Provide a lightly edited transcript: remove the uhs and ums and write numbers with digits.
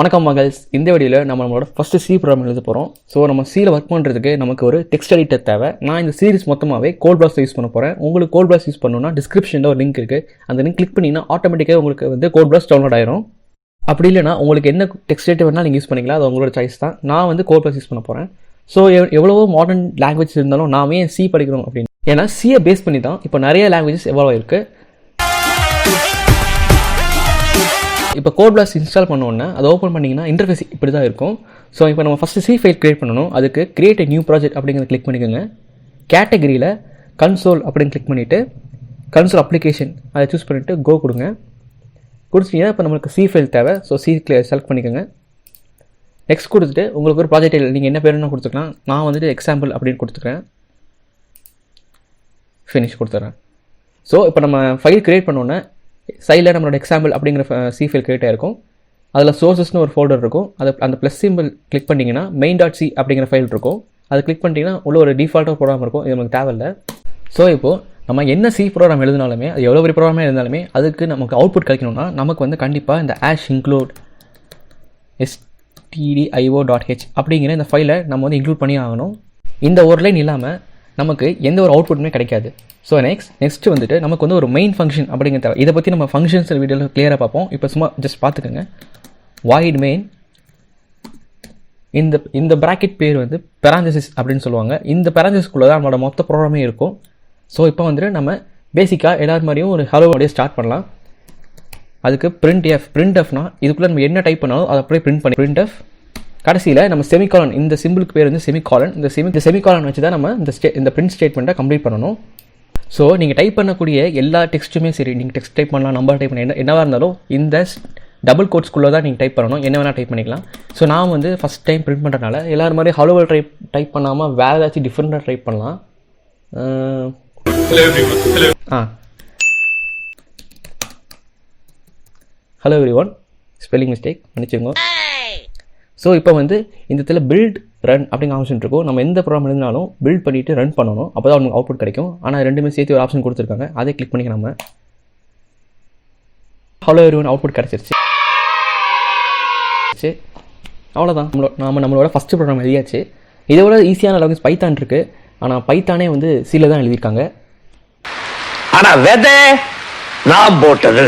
வணக்கம் மகள்ஸ். இந்த வீடியோவில் நம்மளோட ஃபஸ்ட்டு சி ப்ரோக்ராம் எழுத போகிறோம். ஸோ நம்ம சியில் ஒர்க் பண்ணுறதுக்கு நமக்கு ஒரு டெக்ஸ்ட் எடிட்டர் தேவை. நான் இந்த சீரிஸ் மொத்தமாகவே கோட் ப்ராஸ் யூஸ் பண்ண போகிறேன். உங்களுக்கு கோட் ப்ராஸ் யூஸ் பண்ணணும்னா டிஸ்கிரிப்ஷனில் ஒரு லிங்க் இருக்குது. அந்த லிங்க் கிளிக் பண்ணிங்கன்னா ஆட்டோமேட்டிக்காக உங்களுக்கு கோட் ப்ராஸ் டவுன்லோட் ஆயிரும். அப்படி இல்லைனா உங்களுக்கு என்ன டெக்ஸ்ட் எடிட்டர் வேணாலும் நீங்கள் யூஸ் பண்ணிக்கலாம். அது உங்களோட சாய்ஸ் தான். நான் கோட் ப்ராஸ் யூஸ் பண்ண போகிறேன். ஸோ எவ்வளவோ மாடர்ன் லாங்குவேஜ் இருந்தாலும் நாம ஏன் சி படிக்கணும் அப்படின்னு, ஏன்னா சியை பேஸ் பண்ணி தான் இப்போ நிறைய லாங்குவேஜஸ் எவ்வளோ இருக்குது. இப்போ கோட் ப்ளாஸ் இன்ஸ்டால் பண்ணோன்னா அதை ஓப்பன் பண்ணிங்கன்னா இன்டர்ஃபேஸ் இப்படி தான் இருக்கும். ஸோ இப்போ நம்ம ஃபஸ்ட்டு சி ஃபைல் க்ரியேட் பண்ணணும். அதுக்கு கிரியேட் நியூ ப்ராஜெக்ட் அப்படிங்கிறத கிளிக் பண்ணிக்கோங்க. கேட்டகரியில் கன்சோல் அப்படின்னு கிளிக் பண்ணிவிட்டு கன்சோல் அப்ளிகேஷன் அதை சூஸ் பண்ணிவிட்டு கோ கொடுங்க. கொடுத்துட்டீங்கன்னா இப்போ நம்மளுக்கு சி ஃபைல் தேவை. ஸோ சி செலக்ட் பண்ணிக்கோங்க. நெக்ஸ்ட் கொடுத்துட்டு உங்களுக்கு ஒரு ப்ராஜெக்ட் நீங்கள் என்ன பேருன்னு கொடுத்துக்கலாம். நான் எக்ஸாம்பிள் அப்படின்னு கொடுத்துக்கிறேன். ஃபினிஷ் கொடுத்துட்றேன். ஸோ இப்போ நம்ம ஃபைல் க்ரியேட் பண்ணோன்னே சைடில் நம்மளோட எக்ஸாம்பிள் அப்படிங்கிற சி ஃபைல் கிரியேட் ஆகிருக்கும். அதில் சோர்ஸஸ்னு ஒரு ஃபோல்டர் இருக்கும். அது அந்த ப்ளஸ் சிம்பிள் கிளிக் பண்ணிங்கன்னா main.c அப்படிங்கிற ஃபைல் இருக்கும். அது கிளிக் பண்ணிட்டீங்கன்னா உள்ள ஒரு டிஃபால்ட்டாக ப்ரோக்ராம் இருக்கும். இது நமக்கு தேவையில்லை. ஸோ இப்போது நம்ம என்ன சி ப்ரோக்ராம் எழுதினாலுமே, அது எவ்வளோ பெரிய ப்ரோக்ராமே இருந்தாலுமே, அதுக்கு நமக்கு அவுட்புட் கிடைக்கணும்னா நமக்கு கண்டிப்பாக இந்த include stdio.h அப்படிங்கிற இந்த ஃபைலை நம்ம இன்க்ளூட் பண்ணி ஆகணும். இந்த ஒரு லைன் இல்லாமல் நமக்கு எந்த ஒரு அவுட்புட்டுமே கிடைக்காது. ஸோ நெக்ஸ்ட் நமக்கு ஒரு மெயின் ஃபங்க்ஷன் அப்படிங்கிற தேவை. இதை பற்றி நம்ம ஃபங்க்ஷன்ஸ் வீடியோவில் கிளியராக பார்ப்போம். இப்போ சும்மா ஜஸ்ட் பார்த்துக்கோங்க. வாய்ட் மெயின், இந்த ப்ராக்கெட் பேர் பெராந்தசிஸ் அப்படின்னு சொல்லுவாங்க. இந்த பெராந்தசிஸ்குள்ளே தான் நம்மளோட மொத்த ப்ரோக்ராமே இருக்கும். ஸோ இப்போ நம்ம பேசிக்காக எல்லாரும் மாதிரியும் ஒரு ஹலோவோடய ஸ்டார்ட் பண்ணலாம். அதுக்கு printfனா இதுக்குள்ளே நம்ம என்ன டைப் பண்ணாலும் அதை அப்படியே பிரிண்ட் பண்ணி printf. கடைசியில் நம்ம செமிகாலன், இந்த சிம்பிளுக்கு பேர் செமிகாலன். இந்த செமிகாலன் வச்சு தான் நம்ம இந்த பிரிண்ட் ஸ்டேட்மெண்ட்டை கம்ப்ளீட் பண்ணணும். ஸோ நீங்கள் டைப் பண்ணக்கூடிய எல்லா டெக்ஸ்ட்டுமே சரி, நீங்கள் டெக்ஸ்ட் டைப் பண்ணலாம், நம்பர் டைப் பண்ண என்னவாக இருந்தாலும் இந்த டபுள் கோட்ஸ்குள்ளே தான் நீங்கள் டைப் பண்ணணும். என்ன வேணால் டைப் பண்ணிக்கலாம். ஸோ நான் ஃபஸ்ட் டைம் பிரிண்ட் பண்ணுறதுனால எல்லாரும் மாதிரி ஹலோவை டைப் பண்ணாமல் வேறு ஏதாச்சும் டிஃப்ரெண்ட்டாக டைப் பண்ணலாம். ஹலோ எவ்ரிவன், ஸ்பெல்லிங் மிஸ்டேக் மன்னிச்சுங்க. ஸோ இப்போ இந்த இடத்துல பில்ட் ரன் அப்படிங்கிற ஆப்ஷன் இருக்கும். நம்ம எந்த ப்ரோக்ராம் எழுதினாலும் பில்ட் பண்ணிவிட்டு ரன் பண்ணணும். அப்போ தான் நமக்கு அவுட்புட் கிடைக்கும். ஆனால் ரெண்டுமே சேர்த்து ஒரு ஆப்ஷன் கொடுத்துருக்காங்க. அதை கிளிக் பண்ணிக்க நம்ம ஹலோ எவ்ரிவன் அவுட்புட் கிடச்சிருச்சு. அவ்வளோதான். நம்மளோட ஃபஸ்ட்டு ப்ரோக்ராம் எழுதியாச்சு. இதோட ஈஸியான லாங்குவேஜ் பைத்தான் இருக்குது. ஆனால் பைத்தானே சில தான் எழுதியிருக்காங்க. ஆனால் விதை நான் போட்டது